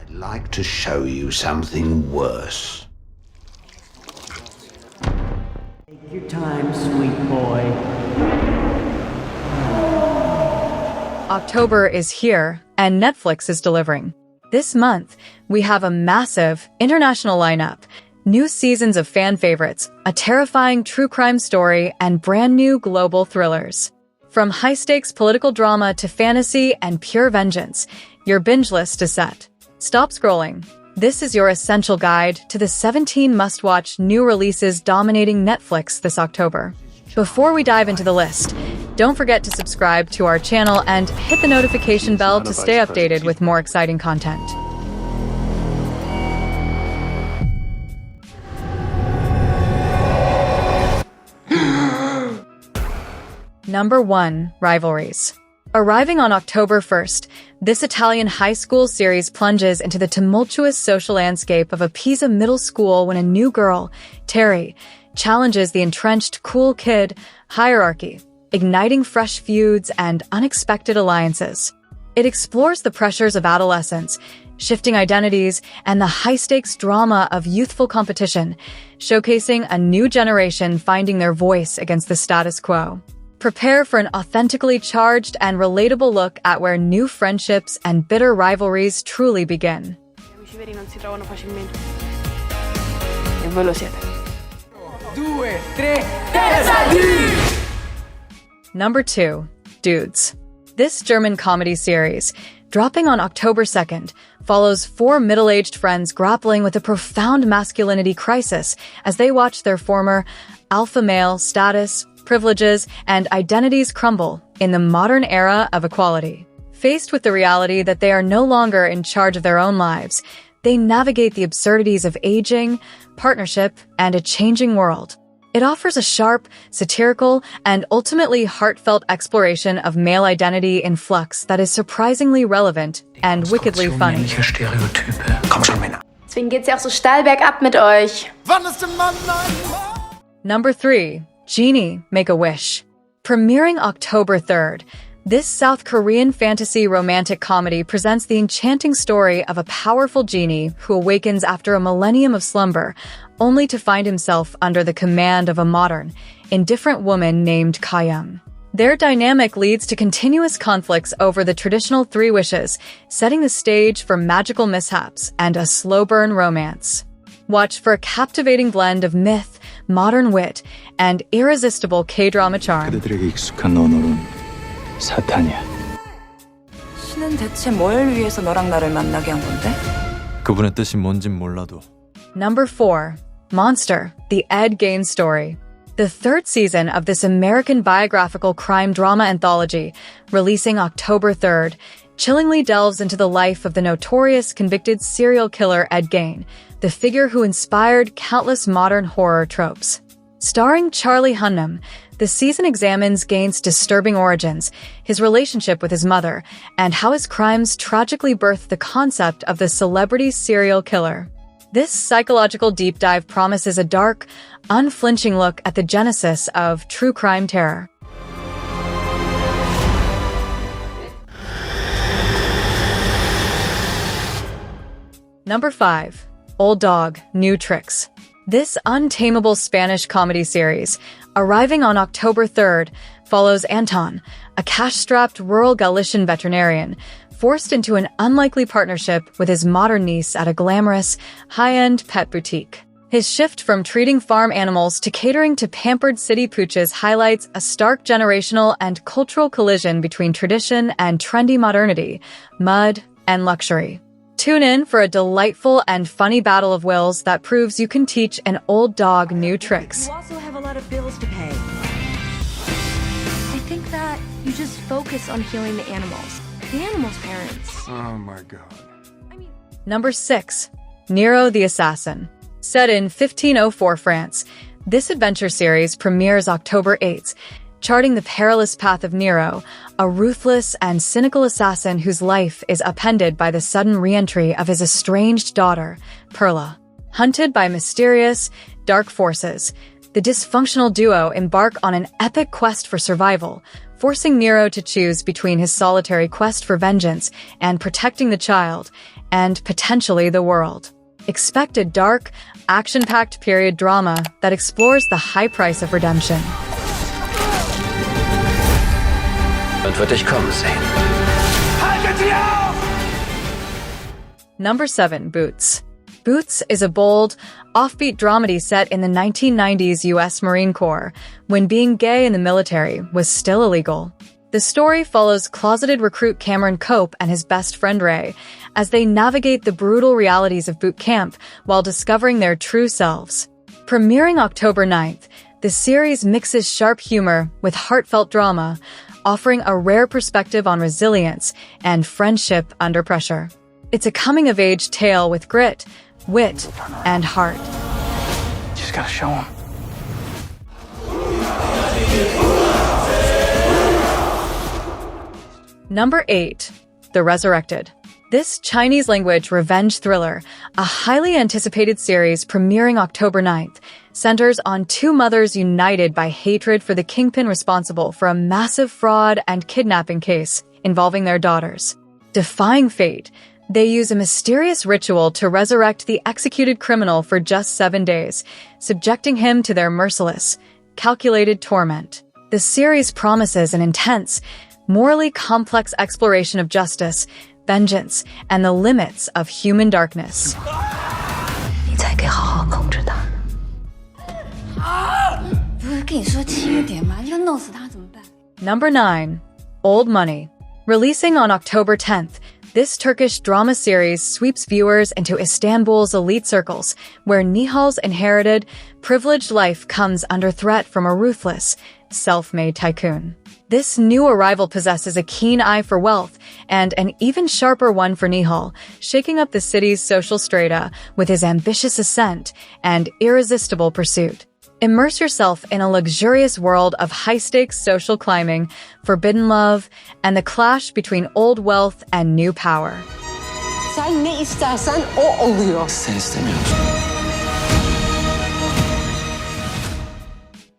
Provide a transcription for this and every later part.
I'd like to show you something worse. Take your time, sweet boy. October is here, and Netflix is delivering. This month, we have a massive international lineup, new seasons of fan favorites, a terrifying true crime story, and brand new global thrillers. From high-stakes political drama to fantasy and pure vengeance, your binge list is set. Stop scrolling. This is your essential guide to the 17 must-watch new releases dominating Netflix this October. Before we dive into the list, don't forget to subscribe to our channel and hit the notification bell to stay updated with more exciting content. Number 1. Rivalries. Arriving on October 1st, this Italian high school series plunges into the tumultuous social landscape of a Pisa middle school when a new girl, Terry, challenges the entrenched cool kid hierarchy, igniting fresh feuds and unexpected alliances. It explores the pressures of adolescence, shifting identities, and the high-stakes drama of youthful competition, showcasing a new generation finding their voice against the status quo. Prepare for an authentically charged and relatable look at where new friendships and bitter rivalries truly begin. Number 2. Dudes. This German comedy series, dropping on October 2nd, follows 4 middle-aged friends grappling with a profound masculinity crisis as they watch their former alpha male status, privileges, and identities crumble in the modern era of equality. Faced with the reality that they are no longer in charge of their own lives, they navigate the absurdities of aging, partnership, and a changing world. It offers a sharp, satirical, and ultimately heartfelt exploration of male identity in flux that is surprisingly relevant and wickedly funny. Deswegen geht's ja auch so steil bergab mit euch. Number 3. Genie, Make a Wish. Premiering October 3rd, this South Korean fantasy romantic comedy presents the enchanting story of a powerful genie who awakens after a millennium of slumber, only to find himself under the command of a modern, indifferent woman named Ka-young. Their dynamic leads to continuous conflicts over the traditional 3 wishes, setting the stage for magical mishaps and a slow-burn romance. Watch for a captivating blend of myth, modern wit, and irresistible K-drama charm. 그들에게 익숙한 언어론 사탄이야. 신은 대체 뭘 위해서 너랑 나를 만나게 한 건데? 그분의 뜻이 뭔진 몰라도. Number 4. Monster, The Ed Gein Story. The 3rd season of this American biographical crime drama anthology, releasing October 3rd, chillingly delves into the life of the notorious convicted serial killer Ed Gein, the figure who inspired countless modern horror tropes. Starring Charlie Hunnam, the season examines Gain's disturbing origins, his relationship with his mother, and how his crimes tragically birthed the concept of the celebrity serial killer. This psychological deep dive promises a dark, unflinching look at the genesis of true crime terror. Number 5. Old Dog, New Tricks. This untamable Spanish comedy series, arriving on October 3rd, follows Anton, a cash-strapped rural Galician veterinarian, forced into an unlikely partnership with his modern niece at a glamorous, high-end pet boutique. His shift from treating farm animals to catering to pampered city pooches highlights a stark generational and cultural collision between tradition and trendy modernity, mud and luxury. Tune in for a delightful and funny battle of wills that proves you can teach an old dog new tricks. You also have a lot of bills to pay. I think that you just focus on healing the animals. The animals' parents. Oh my god. Number 6. Nero the Assassin. Set in 1504 France, this adventure series premieres October 8th, charting the perilous path of Nero, a ruthless and cynical assassin whose life is upended by the sudden re-entry of his estranged daughter, Perla. Hunted by mysterious, dark forces, The dysfunctional duo embark on an epic quest for survival, forcing Nero to choose between his solitary quest for vengeance and protecting the child, and potentially the world. Expect a dark, action-packed period drama that explores the high price of redemption. Und wird dich kommen sehen. Haltet sie auf! Number 7. Boots. Boots is a bold, offbeat dramedy set in the 1990s U.S. Marine Corps, when being gay in the military was still illegal. The story follows closeted recruit Cameron Cope and his best friend Ray as they navigate the brutal realities of boot camp while discovering their true selves. Premiering October 9th, the series mixes sharp humor with heartfelt drama, offering a rare perspective on resilience and friendship under pressure. It's a coming-of-age tale with grit, wit, and heart. Just gotta show him. Number 8. The Resurrected. This Chinese-language revenge thriller, a highly anticipated series premiering October 9th, centers on two mothers united by hatred for the kingpin responsible for a massive fraud and kidnapping case involving their daughters. Defying fate, they use a mysterious ritual to resurrect the executed criminal for just 7 days, subjecting him to their merciless, calculated torment. The series promises an intense, morally complex exploration of justice, vengeance, and the limits of human darkness. Number 9. Old Money. Releasing on October 10th, this Turkish drama series sweeps viewers into Istanbul's elite circles, where Nihal's inherited, privileged life comes under threat from a ruthless, self-made tycoon. This new arrival possesses a keen eye for wealth and an even sharper one for Nihal, shaking up the city's social strata with his ambitious ascent and irresistible pursuit. Immerse yourself in a luxurious world of high-stakes social climbing, forbidden love, and the clash between old wealth and new power. Sen ne istersen o oluyor. Sen istemiyorsun.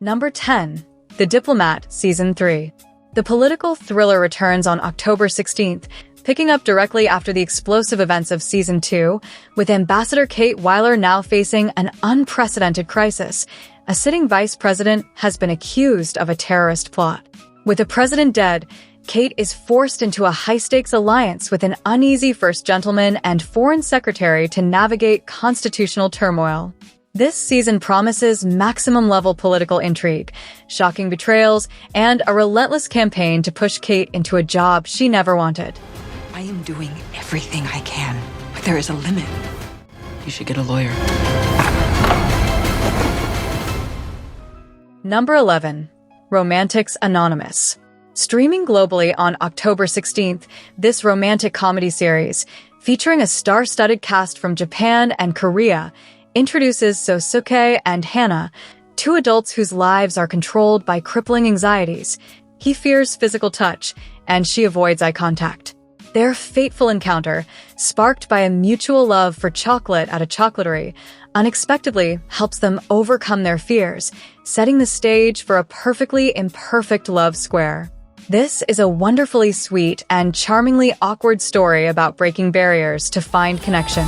Number 10. The Diplomat Season 3. The political thriller returns on October 16th, picking up directly after the explosive events of Season 2, with Ambassador Kate Weiler now facing an unprecedented crisis. A sitting vice president has been accused of a terrorist plot. With the president dead, Kate is forced into a high-stakes alliance with an uneasy first gentleman and foreign secretary to navigate constitutional turmoil. This season promises maximum-level political intrigue, shocking betrayals, and a relentless campaign to push Kate into a job she never wanted. I am doing everything I can, but there is a limit. You should get a lawyer. Number 11. Romantics Anonymous. Streaming globally on October 16th, this romantic comedy series, featuring a star-studded cast from Japan and Korea, introduces Sosuke and Hana, two adults whose lives are controlled by crippling anxieties. He fears physical touch, and she avoids eye contact. Their fateful encounter, sparked by a mutual love for chocolate at a chocolatery, unexpectedly helps them overcome their fears, setting the stage for a perfectly imperfect love square. This is a wonderfully sweet and charmingly awkward story about breaking barriers to find connection.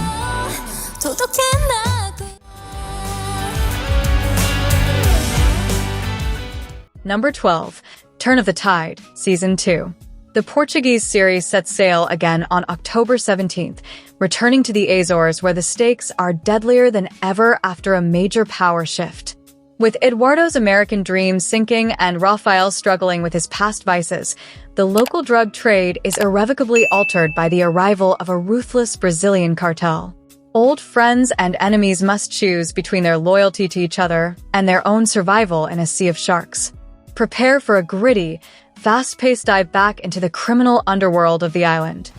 Number 12. Turn of the Tide, Season 2. The Portuguese series sets sail again on October 17th, returning to the Azores where the stakes are deadlier than ever after a major power shift. With Eduardo's American dream sinking and Rafael struggling with his past vices, the local drug trade is irrevocably altered by the arrival of a ruthless Brazilian cartel. Old friends and enemies must choose between their loyalty to each other and their own survival in a sea of sharks. Prepare for a gritty, fast-paced dive back into the criminal underworld of the island.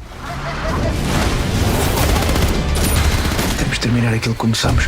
Temos de terminar aquilo que começamos.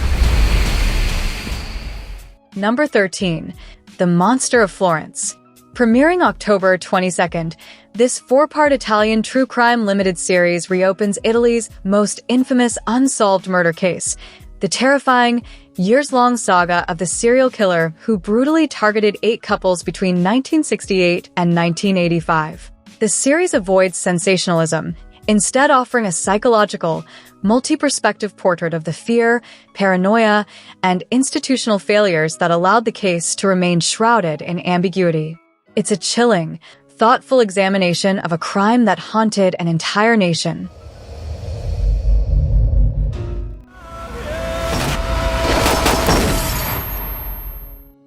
Number 13. The Monster of Florence. Premiering October 22nd, this 4-part Italian true crime limited series reopens Italy's most infamous unsolved murder case, the terrifying years-long saga of the serial killer who brutally targeted 8 couples between 1968 and 1985. The series avoids sensationalism, instead offering a psychological, multi-perspective portrait of the fear, paranoia, and institutional failures that allowed the case to remain shrouded in ambiguity. It's a chilling, thoughtful examination of a crime that haunted an entire nation.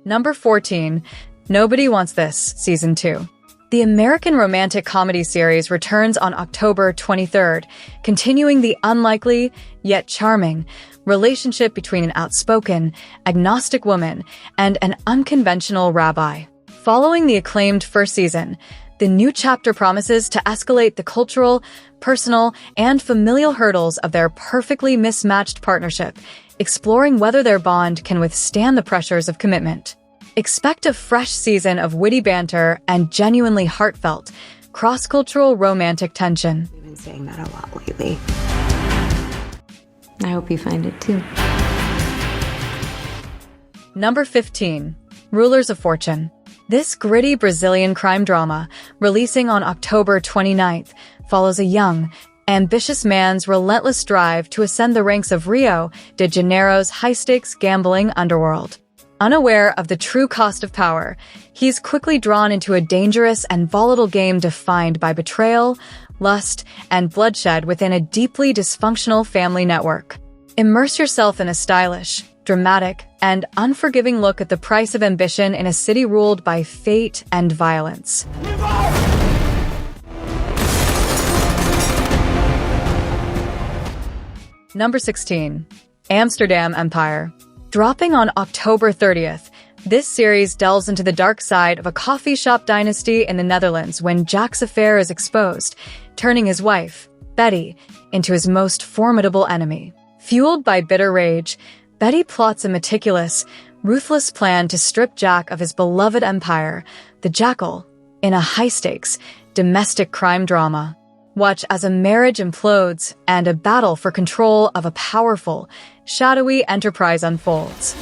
Number 14, Nobody Wants This, Season 2. The American romantic comedy series returns on October 23rd, continuing the unlikely, yet charming, relationship between an outspoken, agnostic woman and an unconventional rabbi. Following the acclaimed first season, the new chapter promises to escalate the cultural, personal, and familial hurdles of their perfectly mismatched partnership, exploring whether their bond can withstand the pressures of commitment. Expect a fresh season of witty banter and genuinely heartfelt, cross-cultural romantic tension. We've been saying that a lot lately. I hope you find it too. Number 15, Rulers of Fortune. This gritty Brazilian crime drama, releasing on October 29th, follows a young, ambitious man's relentless drive to ascend the ranks of Rio de Janeiro's high-stakes gambling underworld. Unaware of the true cost of power, he's quickly drawn into a dangerous and volatile game defined by betrayal, lust, and bloodshed within a deeply dysfunctional family network. Immerse yourself in a stylish, dramatic, and unforgiving look at the price of ambition in a city ruled by fate and violence. Number 16, Amsterdam Empire. Dropping on October 30th, this series delves into the dark side of a coffee shop dynasty in the Netherlands when Jack's affair is exposed, turning his wife, Betty, into his most formidable enemy. Fueled by bitter rage, Betty plots a meticulous, ruthless plan to strip Jack of his beloved empire, the Jackal, in a high-stakes, domestic crime drama. Watch as a marriage implodes and a battle for control of a powerful, shadowy enterprise unfolds.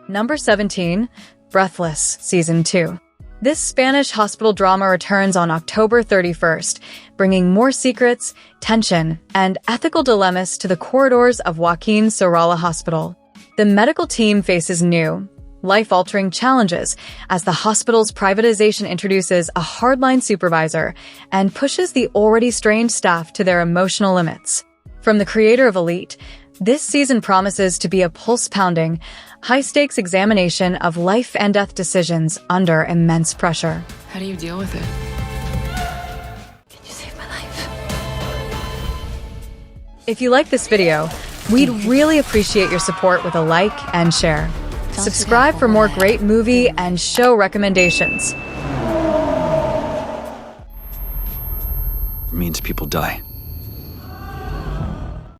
Number 17, Breathless, Season 2. This Spanish hospital drama returns on October 31st, bringing more secrets, tension, and ethical dilemmas to the corridors of Joaquin Sorolla Hospital. The medical team faces new, life-altering challenges as the hospital's privatization introduces a hardline supervisor and pushes the already strained staff to their emotional limits. From the creator of Elite, this season promises to be a pulse-pounding, high-stakes examination of life and death decisions under immense pressure. How do you deal with it? Can you save my life? If you like this video, we'd really appreciate your support with a like and share. Subscribe for more great movie and show recommendations. Means people die.